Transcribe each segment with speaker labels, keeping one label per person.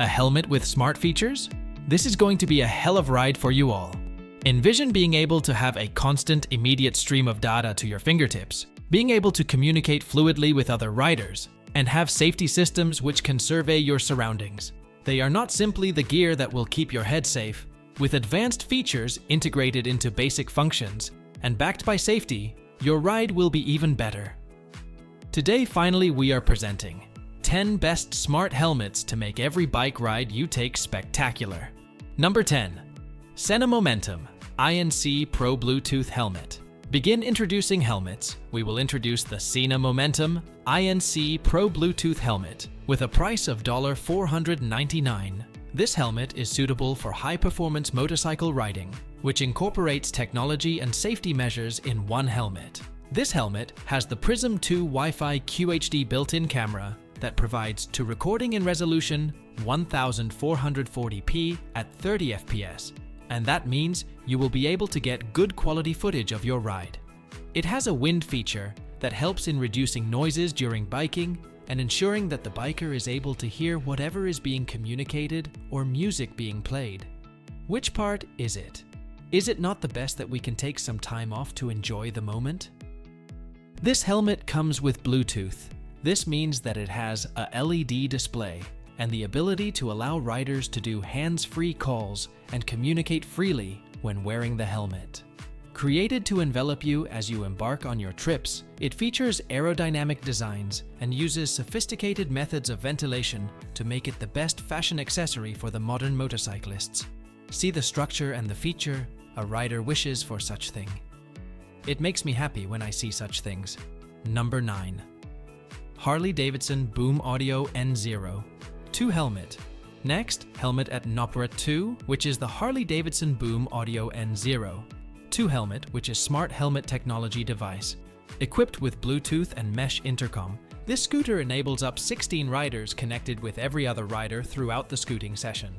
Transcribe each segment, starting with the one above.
Speaker 1: A helmet with smart features? This is going to be a hell of a ride for you all. Envision being able to have a constant, immediate stream of data to your fingertips, being able to communicate fluidly with other riders, and have safety systems which can survey your surroundings. They are not simply the gear that will keep your head safe. With advanced features integrated into basic functions and backed by safety, your ride will be even better. Today, finally, we are presenting 10 best smart helmets to make every bike ride you take spectacular. Number 10. Sena Momentum INC Pro Bluetooth Helmet. Begin introducing helmets. We will introduce the Sena Momentum INC Pro Bluetooth Helmet with a price of $499. This helmet is suitable for high-performance motorcycle riding, which incorporates technology and safety measures in one helmet. This helmet has the Prism 2 Wi-Fi QHD built-in camera that provides to recording in resolution 1440p at 30 fps, and that means you will be able to get good quality footage of your ride. It has a wind feature that helps in reducing noises during biking and ensuring that the biker is able to hear whatever is being communicated or music being played. Which part is it? Is it not the best that we can take some time off to enjoy the moment? This helmet comes with Bluetooth. This means that it has a LED display and the ability to allow riders to do hands-free calls and communicate freely when wearing the helmet. Created to envelop you as you embark on your trips, it features aerodynamic designs and uses sophisticated methods of ventilation to make it the best fashion accessory for the modern motorcyclists. See the structure and the feature a rider wishes for such thing. It makes me happy when I see such things. Number 9. Harley-Davidson Boom Audio N0 2 Helmet. Next, helmet at Nopera 2, which is the Harley-Davidson Boom Audio N0 2 Helmet, which is smart helmet technology device. Equipped with Bluetooth and mesh intercom, this scooter enables up 16 riders connected with every other rider throughout the scooting session.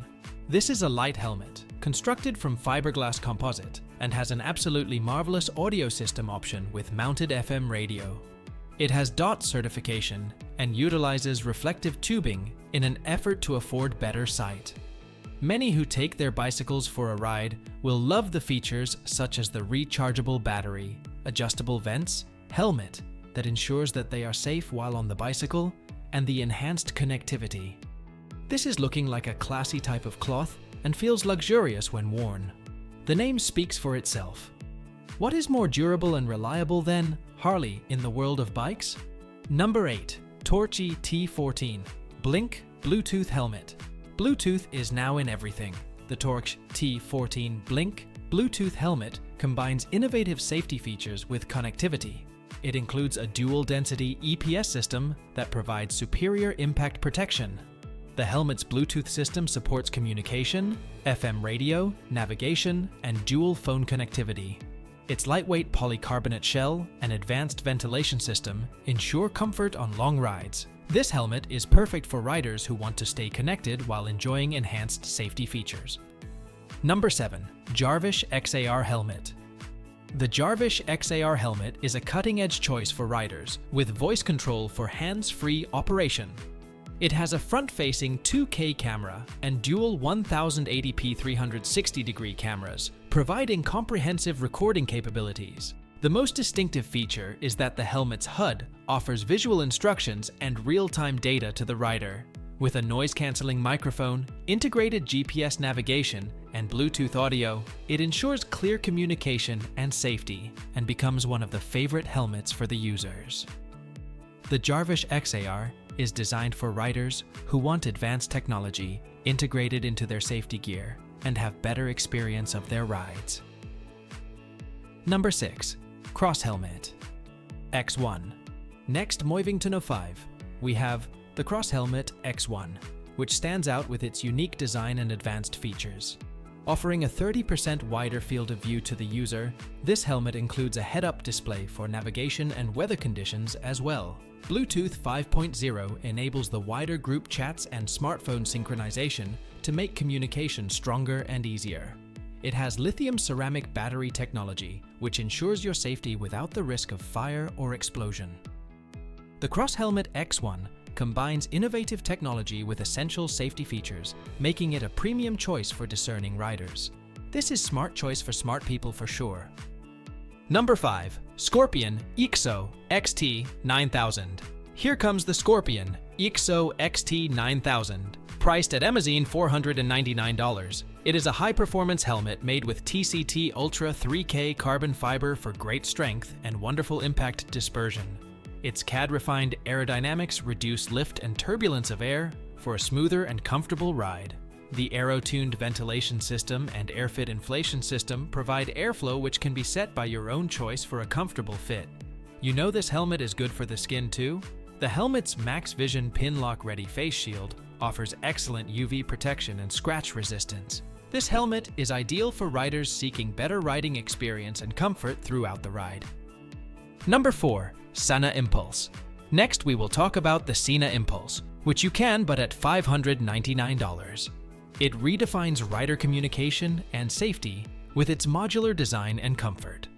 Speaker 1: This is a light helmet, constructed from fiberglass composite, and has an absolutely marvelous audio system option with mounted FM radio. It has DOT certification and utilizes reflective tubing in an effort to afford better sight. Many who take their bicycles for a ride will love the features such as the rechargeable battery, adjustable vents, helmet that ensures that they are safe while on the bicycle, and the enhanced connectivity. This is looking like a classy type of cloth and feels luxurious when worn. The name speaks for itself. What is more durable and reliable than Harley in the world of bikes? Number 8. Torc T14 Blinc Bluetooth Helmet. Bluetooth is now in everything. The Torc T14 Blinc Bluetooth Helmet combines innovative safety features with connectivity. It includes a dual-density EPS system that provides superior impact protection. The helmet's Bluetooth system supports communication, FM radio, navigation, and dual phone connectivity. Its lightweight polycarbonate shell and advanced ventilation system ensure comfort on long rides. This helmet is perfect for riders who want to stay connected while enjoying enhanced safety features. Number 7. Jarvish XAR Helmet. The Jarvish XAR helmet is a cutting-edge choice for riders with voice control for hands-free operation. It has a front-facing 2K camera and dual 1080p 360-degree cameras, providing comprehensive recording capabilities. The most distinctive feature is that the helmet's HUD offers visual instructions and real-time data to the rider. With a noise-canceling microphone, integrated GPS navigation, and Bluetooth audio, it ensures clear communication and safety and becomes one of the favorite helmets for the users. The Jarvish XAR is designed for riders who want advanced technology integrated into their safety gear and have better experience of their rides. Number 6. Crosshelmet X1. Next, moving to No. 5, we have the Crosshelmet X1, which stands out with its unique design and advanced features. Offering a 30% wider field of view to the user, this helmet includes a head-up display for navigation and weather conditions as well. Bluetooth 5.0 enables the wider group chats and smartphone synchronization to make communication stronger and easier. It has lithium ceramic battery technology, which ensures your safety without the risk of fire or explosion. The Crosshelmet X1 combines innovative technology with essential safety features, making it a premium choice for discerning riders. This is smart choice for smart people for sure. Number 5. Scorpion EXO XT-9000. Here comes the Scorpion EXO XT-9000, priced at Amazon $499. It is a high-performance helmet made with TCT Ultra 3K carbon fiber for great strength and wonderful impact dispersion. Its CAD-refined aerodynamics reduce lift and turbulence of air for a smoother and comfortable ride. The aero-tuned ventilation system and AirFit inflation system provide airflow which can be set by your own choice for a comfortable fit. You know this helmet is good for the skin too? The helmet's Max Vision Pin-Lock Ready face shield offers excellent UV protection and scratch resistance. This helmet is ideal for riders seeking better riding experience and comfort throughout the ride. Number 4. Sena Impulse. Next, we will talk about the Sena Impulse, which you can but at $599. It redefines rider communication and safety with its modular design and comfort.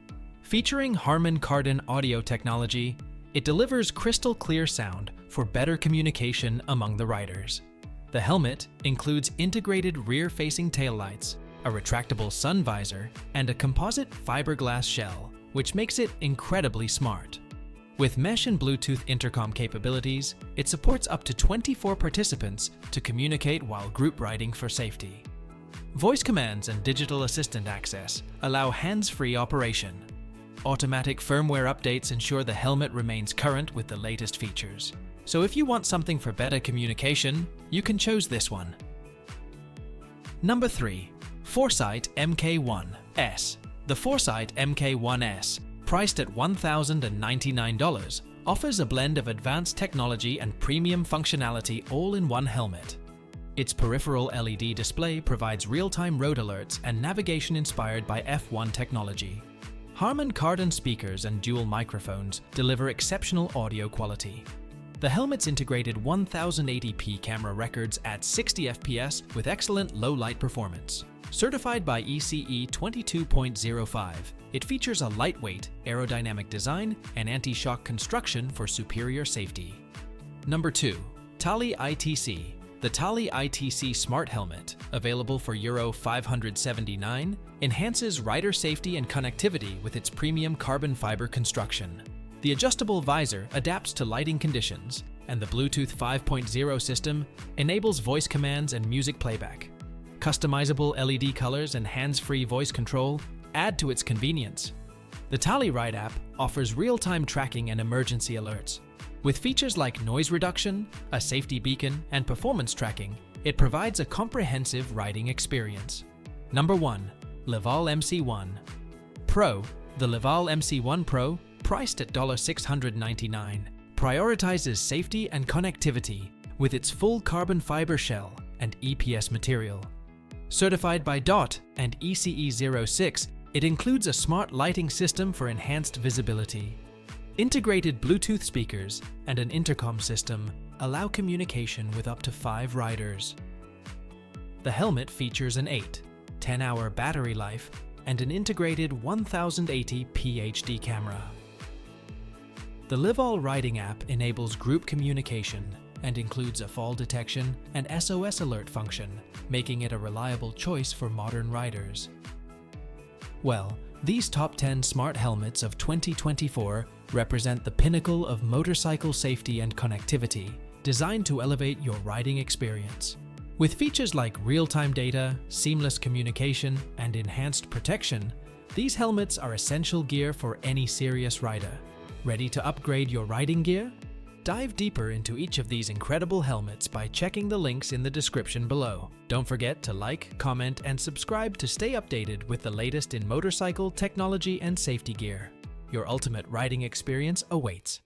Speaker 1: Featuring Harman Kardon audio technology, it delivers crystal clear sound for better communication among the riders. The helmet includes integrated rear-facing taillights, a retractable sun visor, and a composite fiberglass shell, which makes it incredibly smart. With mesh and Bluetooth intercom capabilities, it supports up to 24 participants to communicate while group riding for safety. Voice commands and digital assistant access allow hands-free operation. Automatic firmware updates ensure the helmet remains current with the latest features. So if you want something for better communication, you can choose this one. Number 3. Forcite MK1S. The Forcite MK1S, priced at $1,099, offers a blend of advanced technology and premium functionality all in one helmet. Its peripheral LED display provides real-time road alerts and navigation inspired by F1 technology. Harman Kardon speakers and dual microphones deliver exceptional audio quality. The helmet's integrated 1080p camera records at 60 FPS with excellent low-light performance. Certified by ECE 22.05, it features a lightweight, aerodynamic design and anti-shock construction for superior safety. Number 2. Tali ITC. The Tali ITC Smart Helmet, available for Euro 579, enhances rider safety and connectivity with its premium carbon fiber construction. The adjustable visor adapts to lighting conditions, and the Bluetooth 5.0 system enables voice commands and music playback. Customizable LED colors and hands-free voice control add to its convenience. The Tali Ride app offers real-time tracking and emergency alerts. With features like noise reduction, a safety beacon, and performance tracking, it provides a comprehensive riding experience. Number 1. Livall MC1 Pro. The Livall MC1 Pro, priced at $699, prioritizes safety and connectivity with its full carbon fiber shell and EPS material. Certified by DOT and ECE 06, it includes a smart lighting system for enhanced visibility. Integrated Bluetooth speakers and an intercom system allow communication with up to 5 riders. The helmet features an 10-hour battery life and an integrated 1080p HD camera. The Livall Riding app enables group communication and includes a fall detection and SOS alert function, making it a reliable choice for modern riders. Well, these top 10 smart helmets of 2024 represent the pinnacle of motorcycle safety and connectivity, designed to elevate your riding experience. With features like real-time data, seamless communication, and enhanced protection, these helmets are essential gear for any serious rider. Ready to upgrade your riding gear? Dive deeper into each of these incredible helmets by checking the links in the description below. Don't forget to like, comment, and subscribe to stay updated with the latest in motorcycle, technology, and safety gear. Your ultimate riding experience awaits.